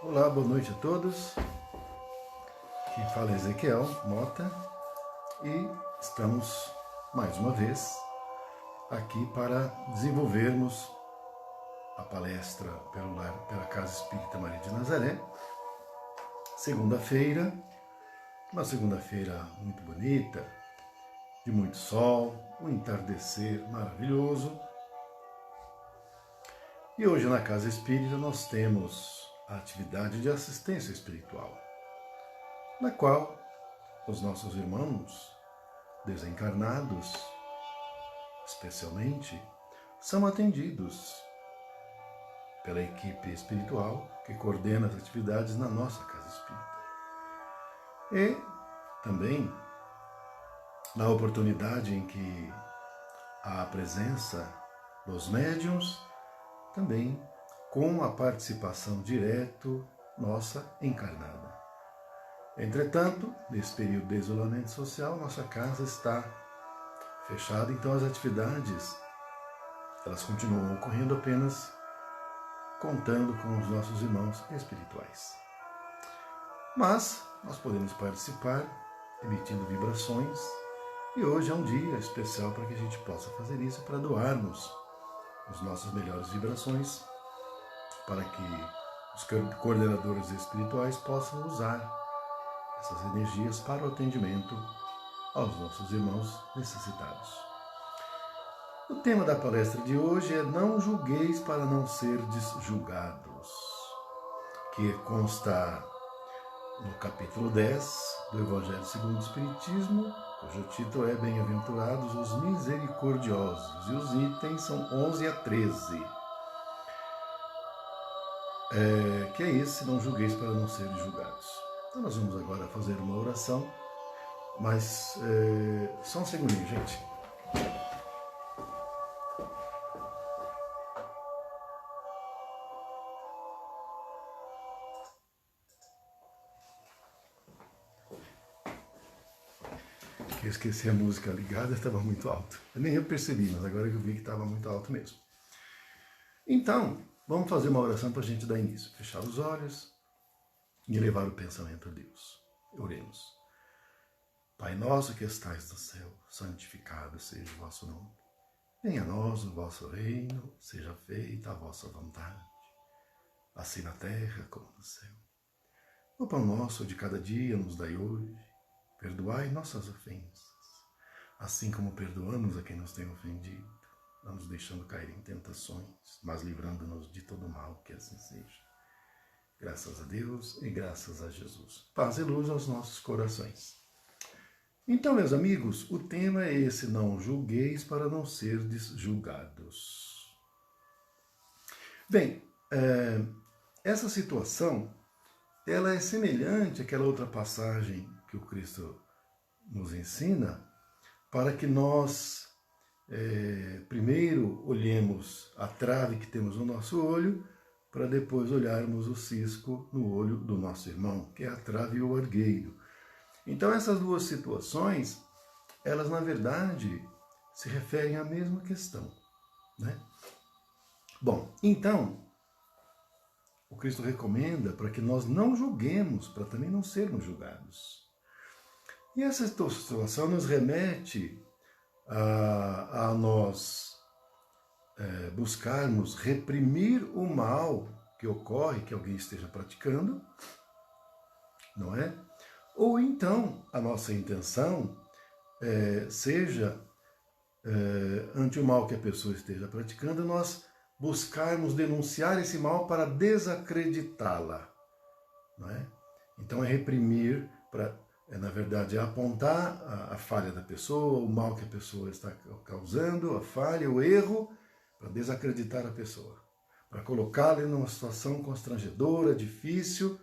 Olá, boa noite a todos. Quem fala é Ezequiel Mota e estamos mais uma vez aqui para desenvolvermos a palestra pela Casa Espírita Maria de Nazaré. Segunda-feira, uma segunda-feira muito bonita, de muito sol, um entardecer maravilhoso. E hoje na Casa Espírita nós temos a atividade de assistência espiritual, na qual os nossos irmãos desencarnados, especialmente, são atendidos pela equipe espiritual que coordena as atividades na nossa Casa Espírita. E também, na oportunidade em que há a presença dos médiuns, também com a participação direto nossa encarnada. Entretanto, nesse período de isolamento social, nossa casa está fechada, então as atividades elas continuam ocorrendo apenas contando com os nossos irmãos espirituais. Mas nós podemos participar emitindo vibrações e hoje é um dia especial para que a gente possa fazer isso, para doarmos as nossas melhores vibrações para que os coordenadores espirituais possam usar essas energias para o atendimento aos nossos irmãos necessitados. O tema da palestra de hoje é Não julgueis para não serdes julgados, que consta no capítulo 10 do Evangelho segundo o Espiritismo, cujo título é Bem-aventurados os misericordiosos, e os itens são 11 a 13. Que é esse, não julgueis para não serem julgados. Então nós vamos agora fazer uma oração, mas só um segundinho, gente. Eu esqueci a música ligada, estava muito alto. Nem eu percebi, mas agora eu vi que estava muito alto mesmo. Então, vamos fazer uma oração para a gente dar início. Fechar os olhos e elevar o pensamento a Deus. Oremos. Pai nosso que estais no céu, santificado seja o vosso nome. Venha a nós o vosso reino, seja feita a vossa vontade, assim na terra como no céu. O pão nosso de cada dia nos dai hoje, perdoai nossas ofensas, assim como perdoamos a quem nos tem ofendido, não nos deixando cair em tentações, mas livrando-nos de todo mal, que assim seja. Graças a Deus e graças a Jesus. Paz e luz aos nossos corações. Então, meus amigos, o tema é esse, não julgueis para não serdes julgados. Bem, essa situação, ela é semelhante àquela outra passagem que o Cristo nos ensina, para que nós primeiro olhemos a trave que temos no nosso olho, para depois olharmos o cisco no olho do nosso irmão, que é a trave e o argueiro. Então essas duas situações, elas na verdade se referem à mesma questão, né? Bom, então, o Cristo recomenda para que nós não julguemos, para também não sermos julgados. E essa situação nos remete a nós buscarmos reprimir o mal que ocorre, que alguém esteja praticando, não é? Ou então a nossa intenção seja, ante o mal que a pessoa esteja praticando, nós buscarmos denunciar esse mal para desacreditá-la, não é? Então é reprimir, na verdade, é apontar a falha da pessoa, o mal que a pessoa está causando, a falha, o erro, para desacreditar a pessoa, para colocá-la em uma situação constrangedora, difícil.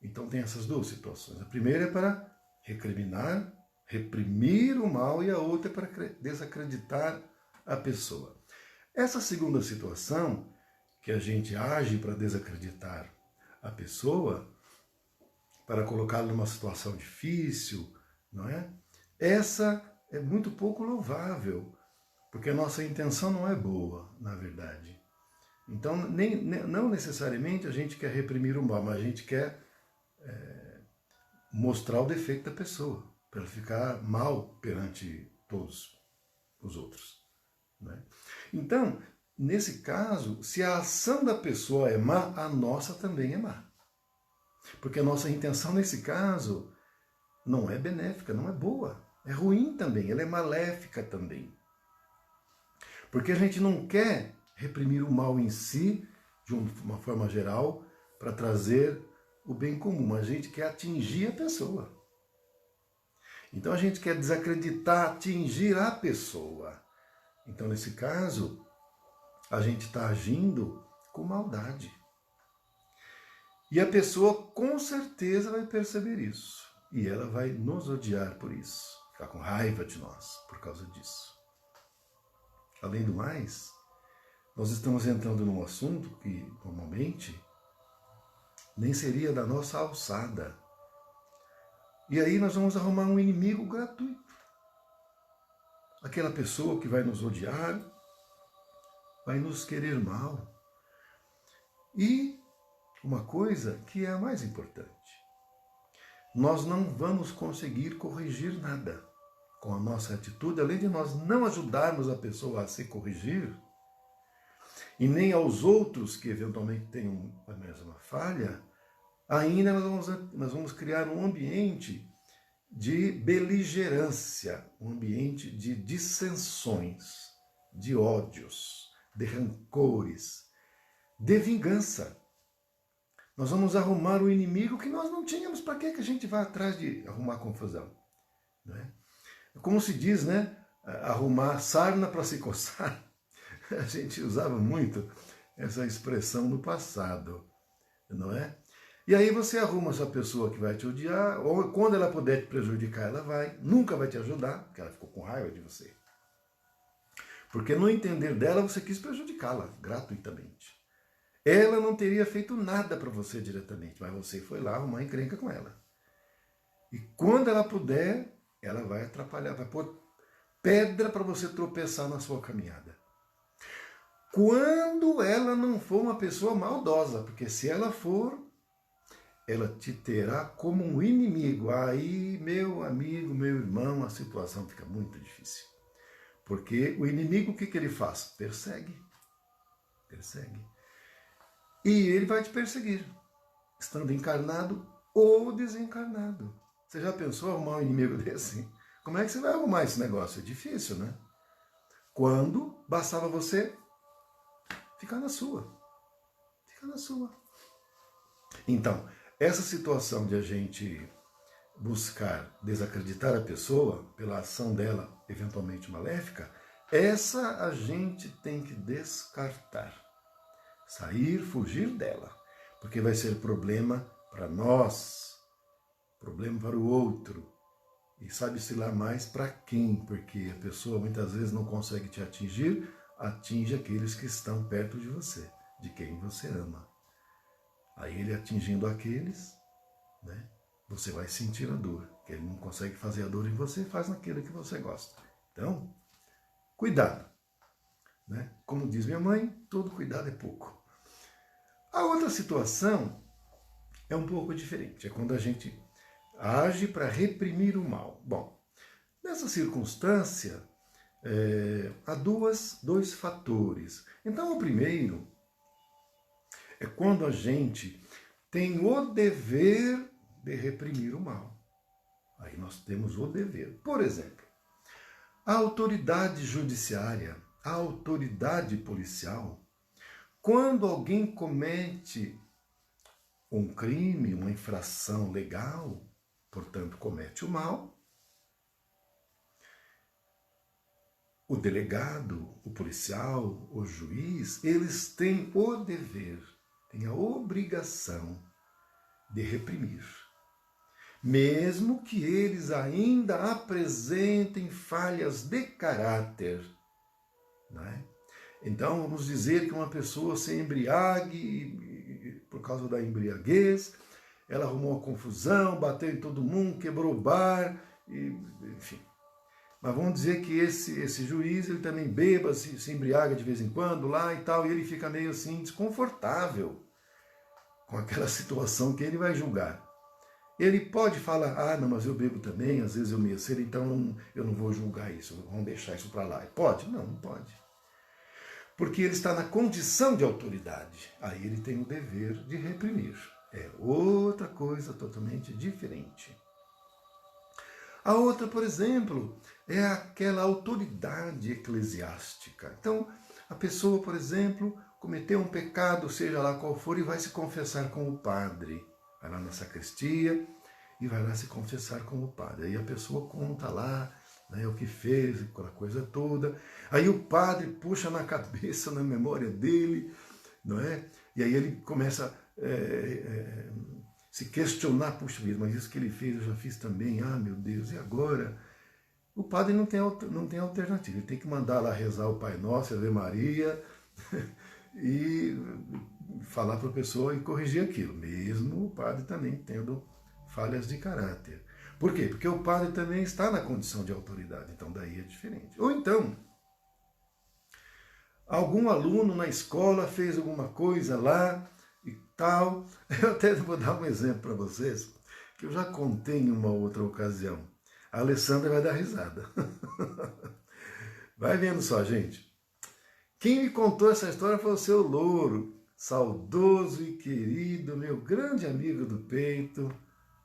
Então tem essas duas situações. A primeira é para recriminar, reprimir o mal, e a outra é para desacreditar a pessoa. Essa segunda situação, que a gente age para desacreditar a pessoa, para colocá-la numa situação difícil, não é? Essa é muito pouco louvável, porque a nossa intenção não é boa, na verdade. Então, não necessariamente a gente quer reprimir o mal, mas a gente quer mostrar o defeito da pessoa, para ela ficar mal perante todos os outros. Né? Então, nesse caso, se a ação da pessoa é má, a nossa também é má. Porque a nossa intenção nesse caso não é benéfica, não é boa. É ruim também, ela é maléfica também. Porque a gente não quer reprimir o mal em si, de uma forma geral, para trazer o bem comum. A gente quer atingir a pessoa. Então a gente quer desacreditar, atingir a pessoa. Então, nesse caso, a gente está agindo com maldade. E a pessoa com certeza vai perceber isso. E ela vai nos odiar por isso. Ficar com raiva de nós por causa disso. Além do mais, nós estamos entrando num assunto que, normalmente, nem seria da nossa alçada. E aí nós vamos arrumar um inimigo gratuito. Aquela pessoa que vai nos odiar, vai nos querer mal. E uma coisa que é a mais importante, nós não vamos conseguir corrigir nada com a nossa atitude, além de nós não ajudarmos a pessoa a se corrigir, e nem aos outros que eventualmente tenham a mesma falha, ainda nós vamos criar um ambiente de beligerância, um ambiente de dissensões, de ódios, de rancores, de vingança. Nós vamos arrumar o inimigo que nós não tínhamos. Para que a gente vai atrás de arrumar confusão? Não é? Como se diz, né? Arrumar sarna para se coçar. A gente usava muito essa expressão no passado, não é? E aí você arruma essa pessoa que vai te odiar, ou quando ela puder te prejudicar, ela vai, nunca vai te ajudar, porque ela ficou com raiva de você. Porque no entender dela, você quis prejudicá-la gratuitamente. Ela não teria feito nada para você diretamente, mas você foi lá arrumar encrenca com ela. E quando ela puder, ela vai atrapalhar, vai pôr pedra para você tropeçar na sua caminhada. Quando ela não for uma pessoa maldosa, porque se ela for, ela te terá como um inimigo. Aí, meu amigo, meu irmão, a situação fica muito difícil. Porque o inimigo, o que ele faz? Persegue. Persegue. E ele vai te perseguir, estando encarnado ou desencarnado. Você já pensou arrumar um inimigo desse? Como é que você vai arrumar esse negócio? É difícil, né? Quando bastava você ficar na sua. Ficar na sua. Então, essa situação de a gente buscar desacreditar a pessoa pela ação dela, eventualmente maléfica, essa a gente tem que descartar. Sair, fugir dela. Porque vai ser problema para nós, problema para o outro. E sabe-se lá mais para quem, porque a pessoa muitas vezes não consegue te atingir, atinge aqueles que estão perto de você, de quem você ama. Aí ele atingindo aqueles, né, você vai sentir a dor, que ele não consegue fazer a dor em você, faz naquele que você gosta. Então, cuidado. Né? Como diz minha mãe, todo cuidado é pouco. A outra situação é um pouco diferente, é quando a gente age para reprimir o mal. Bom, nessa circunstância, há dois fatores. Então, o primeiro é quando a gente tem o dever de reprimir o mal. Aí nós temos o dever. Por exemplo, a autoridade judiciária, a autoridade policial, quando alguém comete um crime, uma infração legal, portanto comete o mal, o delegado, o policial, o juiz, eles têm o dever, têm a obrigação de reprimir. Mesmo que eles ainda apresentem falhas de caráter. Não é? Então, vamos dizer que uma pessoa se embriague e, por causa da embriaguez, ela arrumou uma confusão, bateu em todo mundo, quebrou o bar, enfim. Mas vamos dizer que esse juiz, ele também beba, se embriaga de vez em quando lá e tal, e ele fica meio assim desconfortável com aquela situação que ele vai julgar. Ele pode falar, ah, não, mas eu bebo também, às vezes eu me excebo, então eu não vou julgar isso, vamos deixar isso para lá. Pode? Não, não pode. Porque ele está na condição de autoridade. Aí ele tem o dever de reprimir. É outra coisa totalmente diferente. A outra, por exemplo, é aquela autoridade eclesiástica. Então, a pessoa, por exemplo, cometeu um pecado, seja lá qual for, e vai se confessar com o padre. Vai lá na sacristia e vai lá se confessar com o padre. Aí a pessoa conta lá, né, o que fez, aquela coisa toda. Aí o padre puxa na cabeça, na memória dele, não é? E aí ele começa se questionar, puxa vida, mas isso que ele fez eu já fiz também, ah meu Deus, e agora? O padre não tem alternativa, ele tem que mandar lá rezar o Pai Nosso, Ave Maria, e falar para a pessoa e corrigir aquilo, mesmo o padre também tendo falhas de caráter. Por quê? Porque o padre também está na condição de autoridade, então daí é diferente. Ou então, algum aluno na escola fez alguma coisa lá e tal. Eu até vou dar um exemplo para vocês, que eu já contei em uma outra ocasião. A Alessandra vai dar risada. Vai vendo só, gente. Quem me contou essa história foi o seu Louro, saudoso e querido, meu grande amigo do peito,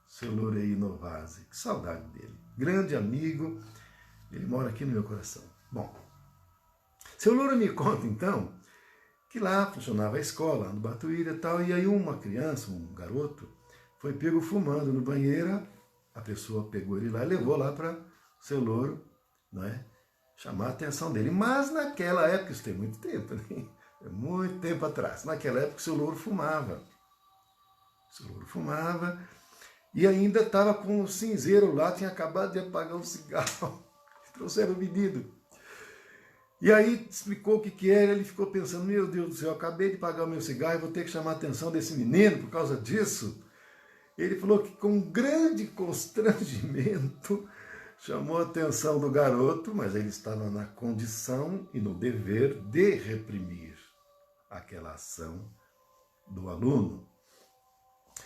seu Lorei Novasi. Que saudade dele. Grande amigo, ele mora aqui no meu coração. Bom, seu Louro me conta então que lá funcionava a escola, no Batuíra e tal, e aí uma criança, um garoto, foi pego fumando no banheiro, a pessoa pegou ele lá e levou lá para seu Louro, não é? Chamar a atenção dele. Mas naquela época, isso tem muito tempo, né? Muito tempo atrás, naquela época o seu Louro fumava. O seu Louro fumava e ainda estava com o cinzeiro lá, tinha acabado de apagar um cigarro. Trouxeram o menino. E aí explicou o que era, ele ficou pensando, meu Deus do céu, eu acabei de pagar o meu cigarro, vou ter que chamar a atenção desse menino por causa disso. Ele falou que com grande constrangimento chamou a atenção do garoto, mas ele estava na condição e no dever de reprimir aquela ação do aluno.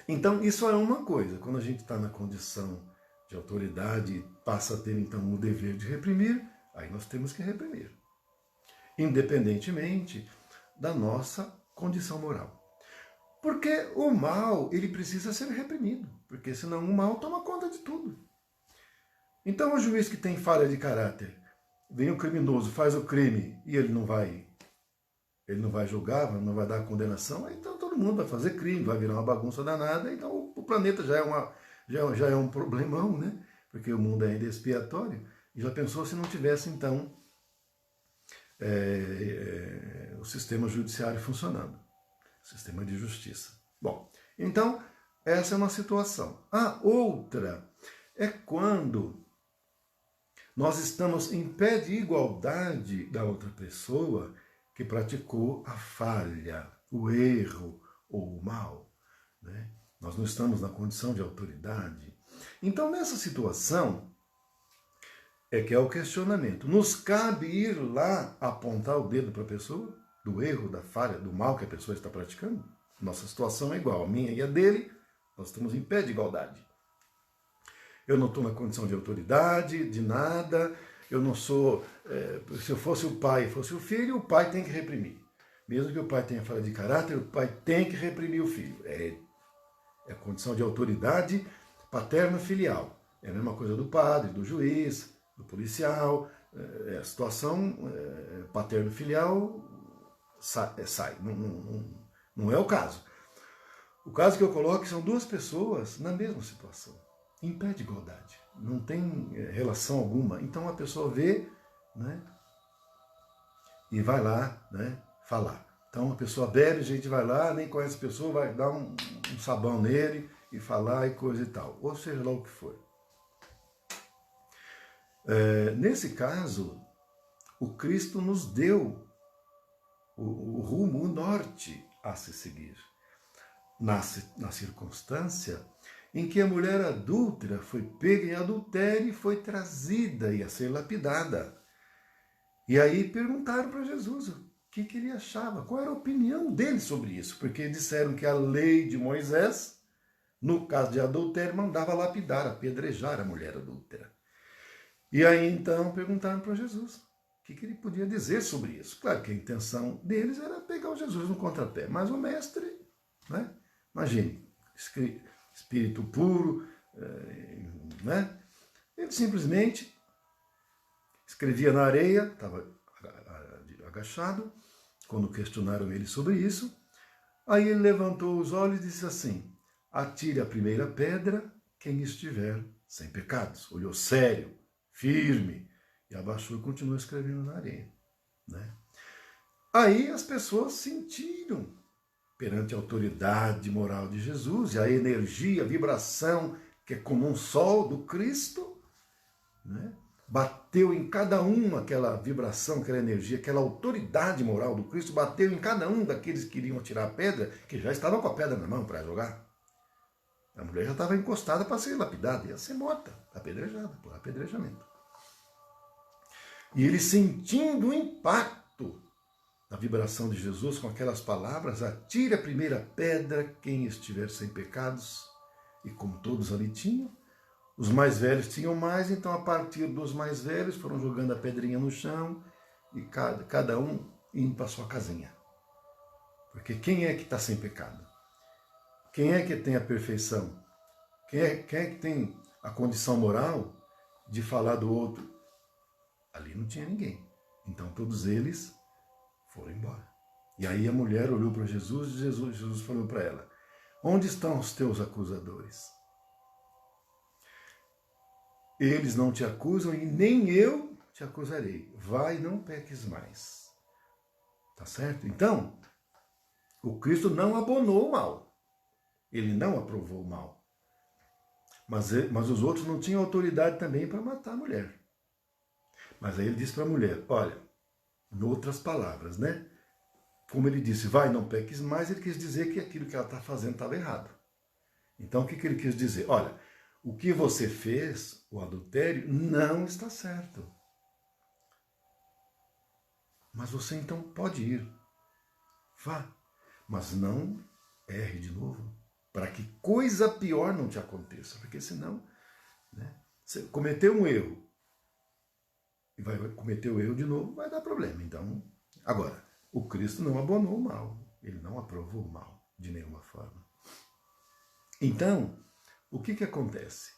Então, isso é uma coisa. Quando a gente está na condição de autoridade e passa a ter, então, o dever de reprimir, aí nós temos que reprimir, independentemente da nossa condição moral. Porque o mal, ele precisa ser reprimido, porque senão o mal toma conta de tudo. Então o juiz que tem falha de caráter, vem o criminoso, faz o crime e ele não vai julgar, não vai dar condenação, então todo mundo vai fazer crime, vai virar uma bagunça danada, então o planeta já é um problemão, né? Porque o mundo ainda é expiatório. E já pensou se não tivesse, então, o sistema judiciário funcionando, o sistema de justiça. Bom, então, essa é uma situação. A outra é quando nós estamos em pé de igualdade da outra pessoa que praticou a falha, o erro ou o mal, né? Nós não estamos na condição de autoridade. Então, nessa situação, é que é o questionamento. Nos cabe ir lá apontar o dedo para a pessoa, do erro, da falha, do mal que a pessoa está praticando? Nossa situação é igual, a minha e a dele, nós estamos em pé de igualdade. Eu não estou na condição de autoridade, de nada, eu não sou... se eu fosse o pai e fosse o filho, o pai tem que reprimir. Mesmo que o pai tenha falha de caráter, o pai tem que reprimir o filho. É a condição de autoridade paterno-filial. É a mesma coisa do padre, do juiz, do policial. A situação paterno-filial sai. Não é o caso. O caso que eu coloco são duas pessoas na mesma situação, em pé de igualdade. Não tem relação alguma. Então a pessoa vê, né, e vai lá, né, falar. Então a pessoa bebe, a gente vai lá, nem conhece a pessoa, vai dar um sabão nele e falar e coisa e tal. Ou seja lá o que for. Nesse caso, o Cristo nos deu o rumo, o norte a se seguir. Na circunstância em que a mulher adúltera foi pega em adultério e foi trazida e a ser lapidada. E aí perguntaram para Jesus o que ele achava, qual era a opinião dele sobre isso, porque disseram que a lei de Moisés, no caso de adultério, mandava lapidar, apedrejar a mulher adúltera. E aí então perguntaram para Jesus o que ele podia dizer sobre isso. Claro que a intenção deles era pegar o Jesus no contrapé, mas o mestre, né? Imagine, espírito puro, né? Ele simplesmente escrevia na areia, estava agachado, quando questionaram ele sobre isso. Aí ele levantou os olhos e disse assim: atire a primeira pedra quem estiver sem pecados. Olhou sério, firme, e abaixou e continuou escrevendo na areia. Né? Aí as pessoas sentiram, perante a autoridade moral de Jesus, e a energia, a vibração, que é como um sol do Cristo, né? Bateu em cada um aquela vibração, aquela energia, aquela autoridade moral do Cristo, bateu em cada um daqueles que iriam tirar a pedra, que já estavam com a pedra na mão para jogar. A mulher já estava encostada para ser lapidada, ia ser morta, apedrejada, por apedrejamento. E ele, sentindo o impacto da vibração de Jesus com aquelas palavras: atire a primeira pedra quem estiver sem pecados. E como todos ali tinham, os mais velhos tinham mais, então a partir dos mais velhos foram jogando a pedrinha no chão e cada um indo para sua casinha. Porque quem é que está sem pecado? Quem é que tem a perfeição? Quem é que tem a condição moral de falar do outro? Ali não tinha ninguém. Então todos eles foram embora. E aí a mulher olhou para Jesus e Jesus falou para ela: onde estão os teus acusadores? Eles não te acusam e nem eu te acusarei. Vai e não peques mais. Tá certo? Então, o Cristo não abonou o mal. Ele não aprovou o mal. Mas os outros não tinham autoridade também para matar a mulher. Mas aí ele disse para a mulher: olha, em outras palavras, né? Como ele disse, vai, não peques mais, ele quis dizer que aquilo que ela está fazendo estava errado. Então, o que ele quis dizer? Olha, o que você fez, o adultério, não está certo. Mas você então pode ir. Vá. Mas não erre de novo, para que coisa pior não te aconteça. Porque senão, né, você cometeu um erro e vai cometer o erro de novo, vai dar problema. Então, agora, o Cristo não abonou o mal. Ele não aprovou o mal de nenhuma forma. Então, o que acontece?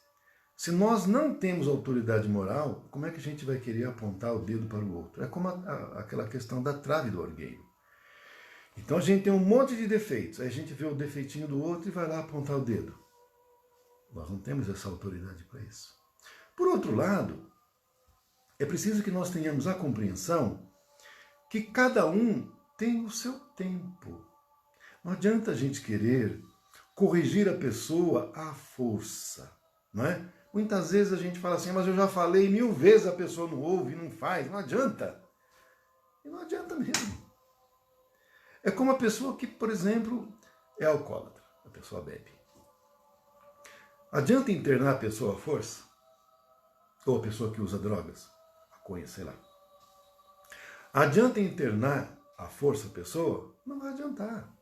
Se nós não temos autoridade moral, como é que a gente vai querer apontar o dedo para o outro? É como aquela questão da trave do orgueiro. Então a gente tem um monte de defeitos, aí a gente vê o defeitinho do outro e vai lá apontar o dedo. Nós não temos essa autoridade para isso. Por outro lado, é preciso que nós tenhamos a compreensão que cada um tem o seu tempo. Não adianta a gente querer corrigir a pessoa à força, não é? Muitas vezes a gente fala assim: mas eu já falei 1000 vezes, a pessoa não ouve, não faz, não adianta. E não adianta mesmo. É como a pessoa que, por exemplo, é alcoólatra, a pessoa bebe. Adianta internar a pessoa à força? Ou a pessoa que usa drogas, maconha, sei lá. Adianta internar à força a pessoa? Não vai adiantar.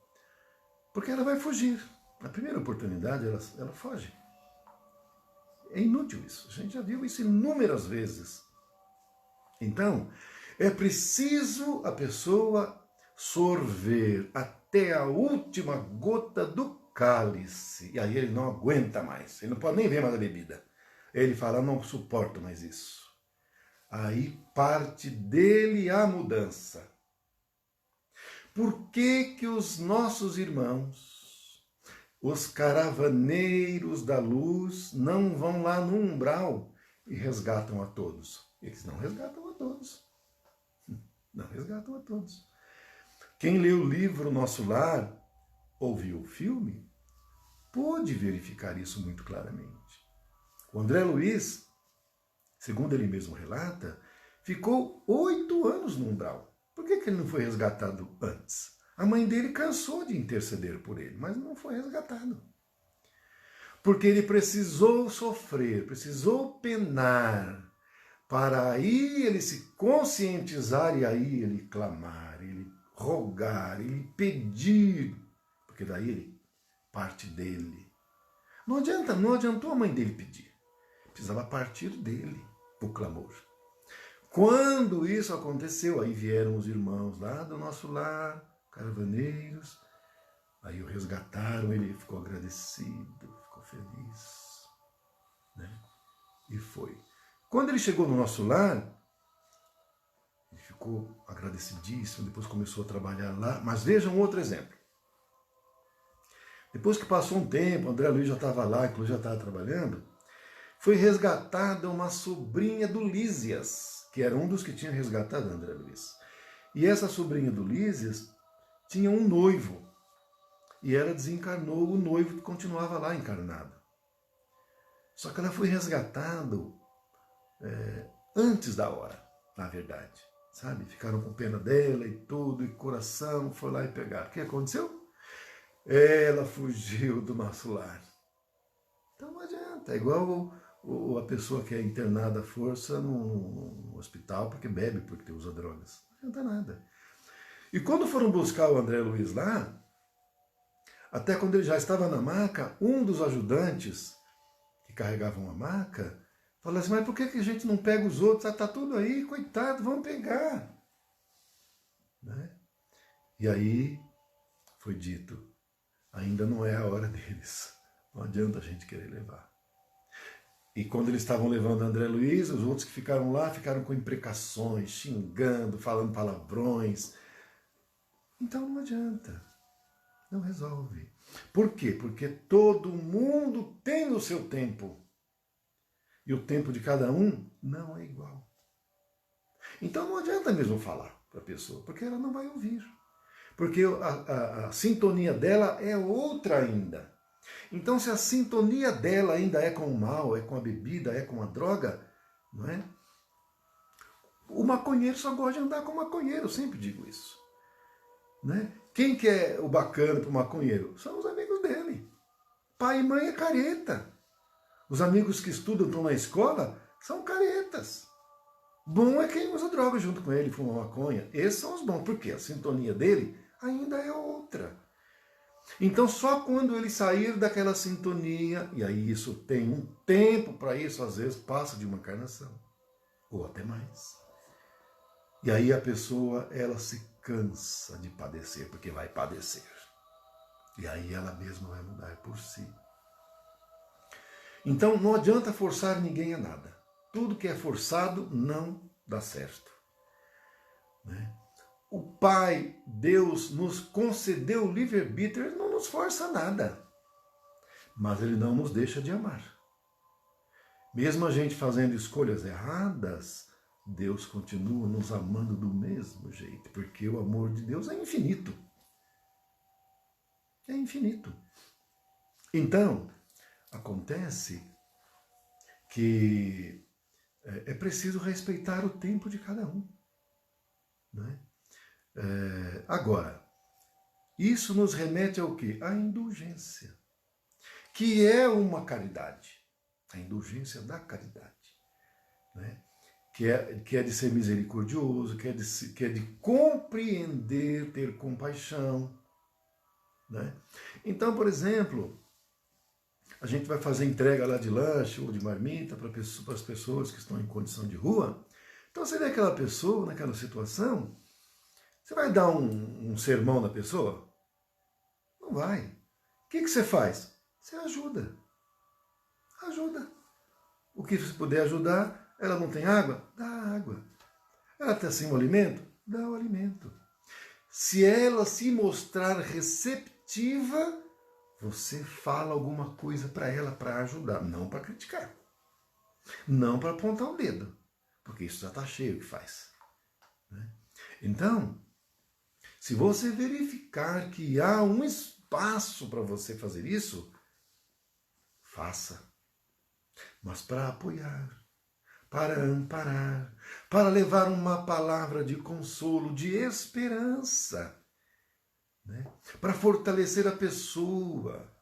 Porque ela vai fugir. Na primeira oportunidade, ela foge. É inútil isso. A gente já viu isso inúmeras vezes. Então, é preciso a pessoa sorver até a última gota do cálice. E aí ele não aguenta mais. Ele não pode nem ver mais a bebida. Ele fala: não suporto mais isso. Aí parte dele a mudança. Por que os nossos irmãos, os caravaneiros da luz, não vão lá no umbral e resgatam a todos? Eles não resgatam a todos. Não resgatam a todos. Quem leu o livro Nosso Lar, ou viu o filme, pôde verificar isso muito claramente. O André Luiz, segundo ele mesmo relata, ficou 8 anos no umbral. Por que ele não foi resgatado antes? A mãe dele cansou de interceder por ele, mas não foi resgatado. Porque ele precisou sofrer, precisou penar, para aí ele se conscientizar e aí ele clamar, ele rogar, ele pedir, porque daí ele parte dele. Não adiantou a mãe dele pedir, precisava partir dele o clamor. Quando isso aconteceu, aí vieram os irmãos lá do nosso lar, caravaneiros, aí o resgataram, ele ficou agradecido, ficou feliz, né? E foi. Quando ele chegou no nosso lar, ele ficou agradecidíssimo, depois começou a trabalhar lá. Mas vejam um outro exemplo. Depois que passou um tempo, André Luiz já estava lá, inclusive já estava trabalhando, foi resgatada uma sobrinha do Lísias, que era um dos que tinha resgatado André Luiz. E essa sobrinha do Lísias tinha um noivo, e ela desencarnou, o noivo continuava lá encarnado. Só que ela foi resgatada antes da hora, na verdade, sabe? Ficaram com pena dela e tudo, e coração foi lá e pegaram. O que aconteceu? Ela fugiu do nosso lar. Então não adianta, é igual a pessoa que é internada à força no hospital porque bebe, porque usa drogas. Não adianta nada. E quando foram buscar o André Luiz lá, até quando ele já estava na maca, um dos ajudantes que carregavam a maca falou assim, mas por que a gente não pega os outros? Ah, tá tudo aí, coitado, vamos pegar. Né? E aí foi dito, ainda não é a hora deles. Não adianta a gente querer levar. E quando eles estavam levando André Luiz, os outros que ficaram lá ficaram com imprecações, xingando, falando palavrões. Então não adianta. Não resolve. Por quê? Porque todo mundo tem o seu tempo. E o tempo de cada um não é igual. Então não adianta mesmo falar para a pessoa, porque ela não vai ouvir. Porque a sintonia dela é outra ainda. Então se a sintonia dela ainda é com o mal, é com a bebida, é com a droga, não é? O maconheiro só gosta de andar com o maconheiro, eu sempre digo isso. Né? Quem que é o bacana para o maconheiro? São os amigos dele. Pai e mãe é careta. Os amigos que estudam, estão na escola, são caretas. Bom é quem usa droga junto com ele, fuma maconha. Esses são os bons, porque a sintonia dele ainda é outra. Então só quando ele sair daquela sintonia, e aí isso tem um tempo para isso, às vezes passa de uma encarnação, ou até mais. E aí a pessoa, ela se cansa de padecer, porque vai padecer. E aí ela mesma vai mudar por si. Então não adianta forçar ninguém a nada. Tudo que é forçado não dá certo. Né? O Pai, Deus, nos concedeu o livre-arbítrio, Ele não nos força a nada. Mas Ele não nos deixa de amar. Mesmo a gente fazendo escolhas erradas, Deus continua nos amando do mesmo jeito, porque o amor de Deus é infinito. É infinito. Então, acontece que é preciso respeitar o tempo de cada um. Né? Agora, isso nos remete ao quê? À indulgência, que é uma caridade. A indulgência da caridade. Né? Que é de ser misericordioso, que é de compreender, ter compaixão. Né? Então, por exemplo, a gente vai fazer entrega lá de lanche ou de marmita para as pessoas que estão em condição de rua. Então você vê aquela pessoa naquela situação, você vai dar um sermão na pessoa? Não vai. O que você faz? Você ajuda. Ajuda. O que você puder ajudar, ela não tem água? Dá água. Ela tem assim um alimento? Dá o alimento. Se ela se mostrar receptiva, você fala alguma coisa para ela para ajudar, não para criticar. Não para apontar o dedo, porque isso já está cheio que faz. Né? Então, se você verificar que há um espaço para você fazer isso, faça. Mas para apoiar, para amparar, para levar uma palavra de consolo, de esperança, né? Para fortalecer a pessoa.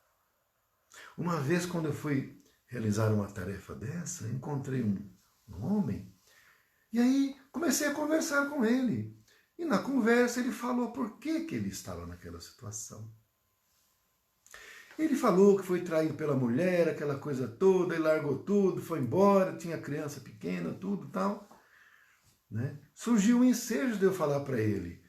Uma vez, quando eu fui realizar uma tarefa dessa, encontrei um homem, e aí comecei a conversar com ele. E na conversa ele falou por que ele estava naquela situação. Ele falou que foi traído pela mulher, aquela coisa toda, ele largou tudo, foi embora, tinha criança pequena, tudo tal. Né? Surgiu um ensejo de eu falar para ele,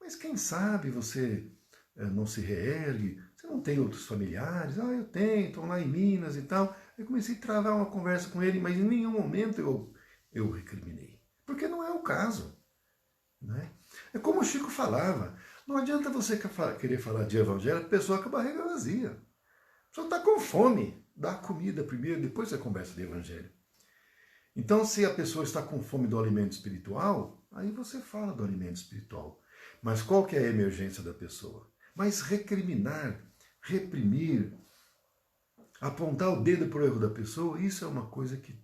mas quem sabe você não se reergue, você não tem outros familiares? Ah, eu tenho, estão lá em Minas e tal. Eu comecei a travar uma conversa com ele, mas em nenhum momento eu recriminei, porque não é o caso. Né? É como o Chico falava, não adianta você querer falar de evangelho, a pessoa com a barriga vazia. A pessoa está com fome, dá comida primeiro, depois você conversa de evangelho. Então, se a pessoa está com fome do alimento espiritual, aí você fala do alimento espiritual. Mas qual que é a emergência da pessoa? Mas recriminar, reprimir, apontar o dedo para o erro da pessoa, isso é uma coisa que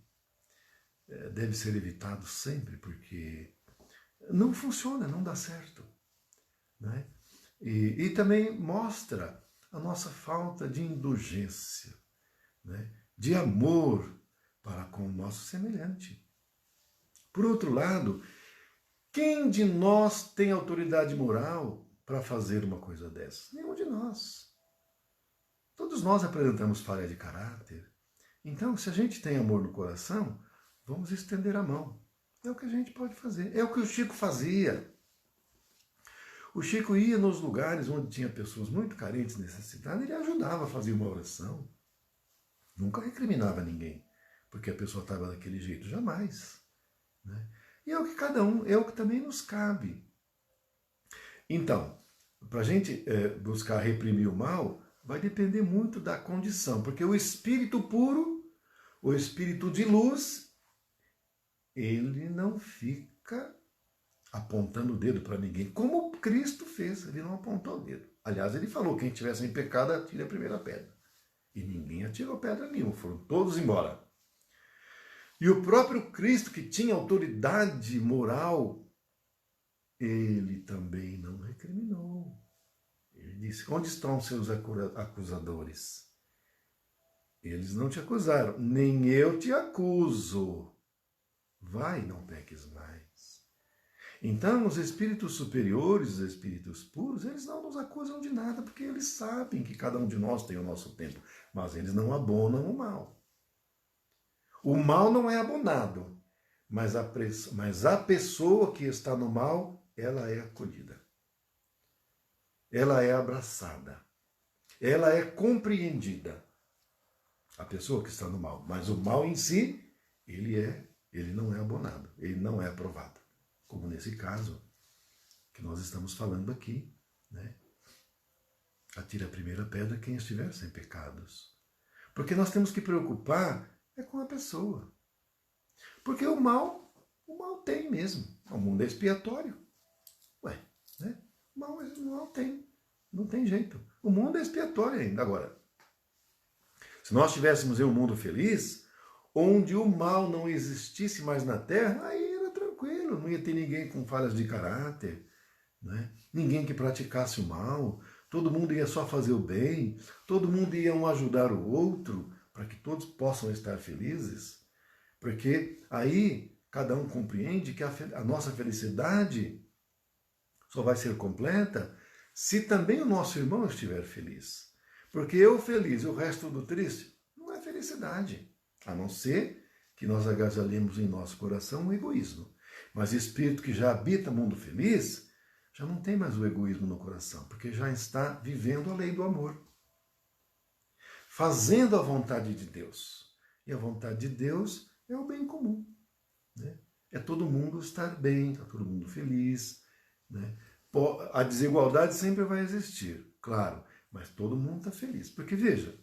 deve ser evitado sempre, porque não funciona, não dá certo. Né? E também mostra a nossa falta de indulgência, né? De amor para com o nosso semelhante. Por outro lado, quem de nós tem autoridade moral para fazer uma coisa dessa? Nenhum de nós. Todos nós apresentamos falha de caráter. Então, se a gente tem amor no coração, vamos estender a mão. É o que a gente pode fazer. É o que o Chico fazia. O Chico ia nos lugares onde tinha pessoas muito carentes, necessitadas, ele ajudava a fazer uma oração. Nunca recriminava ninguém, porque a pessoa estava daquele jeito. Jamais. Né? E é o que cada um, é o que também nos cabe. Então, para a gente buscar reprimir o mal, vai depender muito da condição, porque o espírito puro, o espírito de luz, ele não fica apontando o dedo para ninguém, como Cristo fez, ele não apontou o dedo. Aliás, ele falou, quem estivesse em pecado, atire a primeira pedra. E ninguém atirou pedra nenhuma, foram todos embora. E o próprio Cristo, que tinha autoridade moral, ele também não recriminou. Ele disse, onde estão seus acusadores? Eles não te acusaram, nem eu te acuso. Vai, não peques mais. Então, os espíritos superiores, os espíritos puros, eles não nos acusam de nada, porque eles sabem que cada um de nós tem o nosso tempo, mas eles não abonam o mal. O mal não é abonado, mas a pessoa que está no mal, ela é acolhida. Ela é abraçada. Ela é compreendida. A pessoa que está no mal. Mas o mal em si, ele não é abonado, ele não é aprovado. Como nesse caso que nós estamos falando aqui, né? Atire a primeira pedra quem estiver sem pecados. Porque nós temos que preocupar com a pessoa. Porque o mal tem mesmo. O mundo é expiatório. Ué, né? O mal tem. Não tem jeito. O mundo é expiatório ainda. Agora, se nós tivéssemos um mundo feliz, onde o mal não existisse mais na Terra, aí era tranquilo, não ia ter ninguém com falhas de caráter, né? Ninguém que praticasse o mal, todo mundo ia só fazer o bem, todo mundo ia um ajudar o outro, para que todos possam estar felizes, porque aí cada um compreende que a nossa felicidade só vai ser completa se também o nosso irmão estiver feliz. Porque eu feliz e o resto do triste não é felicidade, a não ser que nós agasalhemos em nosso coração o egoísmo. Mas o espírito que já habita mundo feliz, já não tem mais o egoísmo no coração, porque já está vivendo a lei do amor. Fazendo a vontade de Deus. E a vontade de Deus é o bem comum. Né? É todo mundo estar bem, está todo mundo feliz. Né? A desigualdade sempre vai existir, claro, mas todo mundo está feliz. Porque veja,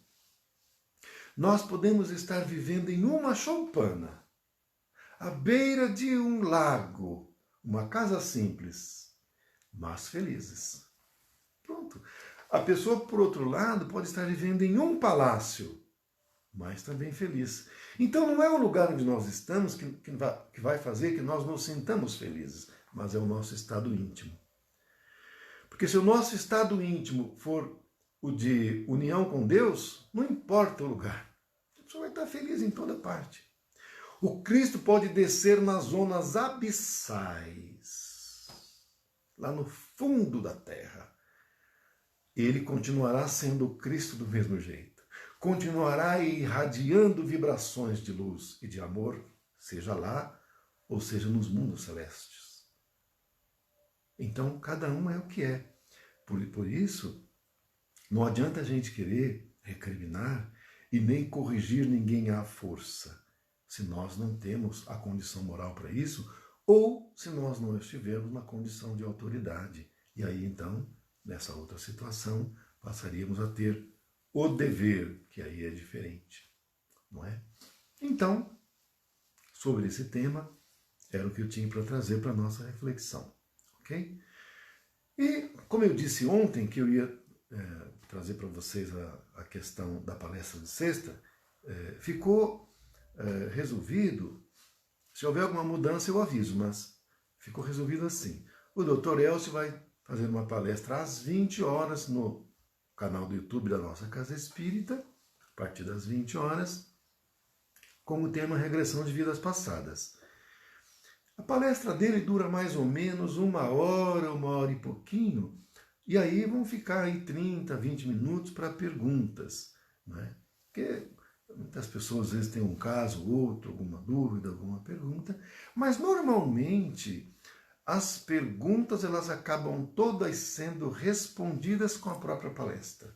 nós podemos estar vivendo em uma choupana, à beira de um lago, uma casa simples, mas felizes. Pronto. A pessoa, por outro lado, pode estar vivendo em um palácio, mas também feliz. Então não é o lugar onde nós estamos que vai fazer que nós nos sintamos felizes, mas é o nosso estado íntimo. Porque se o nosso estado íntimo for o de união com Deus, não importa o lugar. A pessoa vai estar feliz em toda parte. O Cristo pode descer nas zonas abissais, lá no fundo da terra. Ele continuará sendo o Cristo do mesmo jeito. Continuará irradiando vibrações de luz e de amor, seja lá ou seja nos mundos celestes. Então, cada um é o que é. Por isso, não adianta a gente querer recriminar e nem corrigir ninguém à força, se nós não temos a condição moral para isso, ou se nós não estivermos na condição de autoridade. E aí, então, nessa outra situação, passaríamos a ter o dever, que aí é diferente, não é? Então, sobre esse tema, era o que eu tinha para trazer para a nossa reflexão, ok? E, como eu disse ontem, que eu ia trazer para vocês a questão da palestra de sexta, ficou resolvido. Se houver alguma mudança, eu aviso, mas ficou resolvido assim. O Dr. Elcio vai fazer uma palestra às 20 horas no canal do YouTube da nossa Casa Espírita, a partir das 20 horas, com o tema Regressão de Vidas Passadas. A palestra dele dura mais ou menos 1 hora e pouquinho, e aí vão ficar aí 30, 20 minutos para perguntas, né? Porque muitas pessoas às vezes têm um caso, outro, alguma dúvida, alguma pergunta, mas normalmente as perguntas elas acabam todas sendo respondidas com a própria palestra.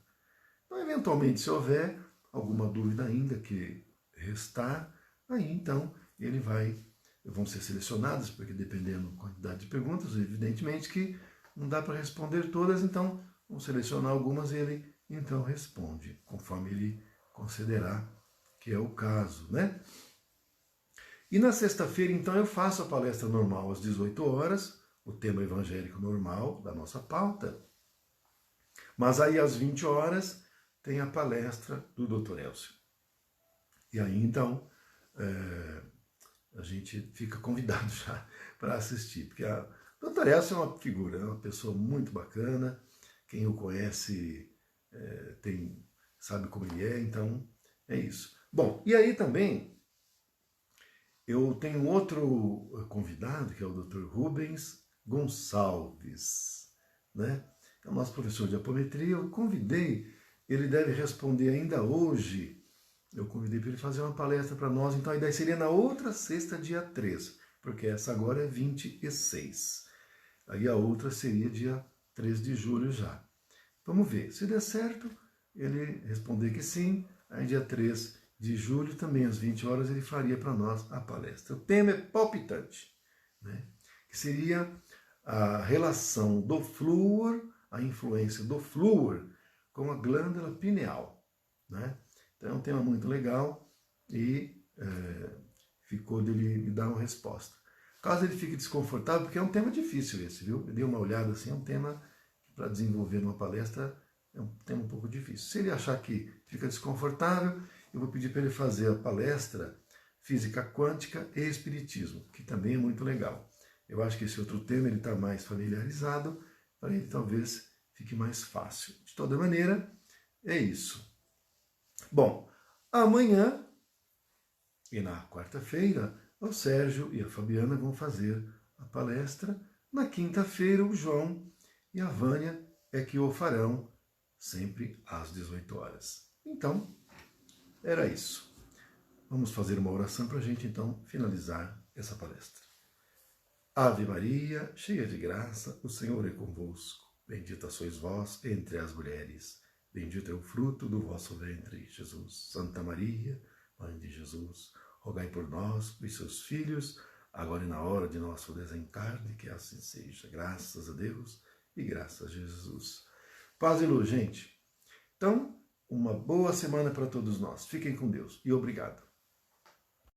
Então, eventualmente, se houver alguma dúvida ainda que restar, aí então vão ser selecionadas, porque dependendo da quantidade de perguntas, evidentemente que não dá para responder todas, então vamos selecionar algumas e ele então responde, conforme ele considerar que é o caso, né? E na sexta-feira, então, eu faço a palestra normal às 18 horas, o tema evangélico normal da nossa pauta, mas aí às 20 horas tem a palestra do Dr. Elcio. E aí, então, a gente fica convidado já para assistir, porque a Dr. Elcio é uma figura, é uma pessoa muito bacana, quem o conhece sabe como ele é, então é isso. Bom, e aí também eu tenho outro convidado, que é o Dr. Rubens Gonçalves, né? É o nosso professor de apometria, eu convidei, ele deve responder ainda hoje. Eu convidei para ele fazer uma palestra para nós, então a ideia seria na outra sexta, dia 3, porque essa agora é 26. Aí a outra seria dia 3 de julho já. Vamos ver, se der certo, ele responder que sim, aí dia 3 de julho, também às 20 horas, ele faria para nós a palestra. O tema é palpitante, né? Que seria a relação do flúor, a influência do flúor com a glândula pineal, né? Então é um tema muito legal e ficou dele me dar uma resposta. Caso ele fique desconfortável, porque é um tema difícil esse, viu? Eu dei uma olhada assim, é um tema que para desenvolver numa palestra é um tema um pouco difícil. Se ele achar que fica desconfortável, eu vou pedir para ele fazer a palestra Física Quântica e Espiritismo, que também é muito legal. Eu acho que esse outro tema ele está mais familiarizado, para ele talvez fique mais fácil. De toda maneira, é isso. Bom, amanhã e na quarta-feira, o Sérgio e a Fabiana vão fazer a palestra. Na quinta-feira, o João e a Vânia é que o farão, sempre às 18 horas. Então, era isso. Vamos fazer uma oração para a gente, então, finalizar essa palestra. Ave Maria, cheia de graça, o Senhor é convosco. Bendita sois vós entre as mulheres. Bendito é o fruto do vosso ventre, Jesus. Santa Maria, Mãe de Jesus, rogai por nós, os seus filhos, agora e na hora de nosso desencarne, que assim seja. Graças a Deus e graças a Jesus. Paz e luz, gente. Então, uma boa semana para todos nós. Fiquem com Deus e obrigado.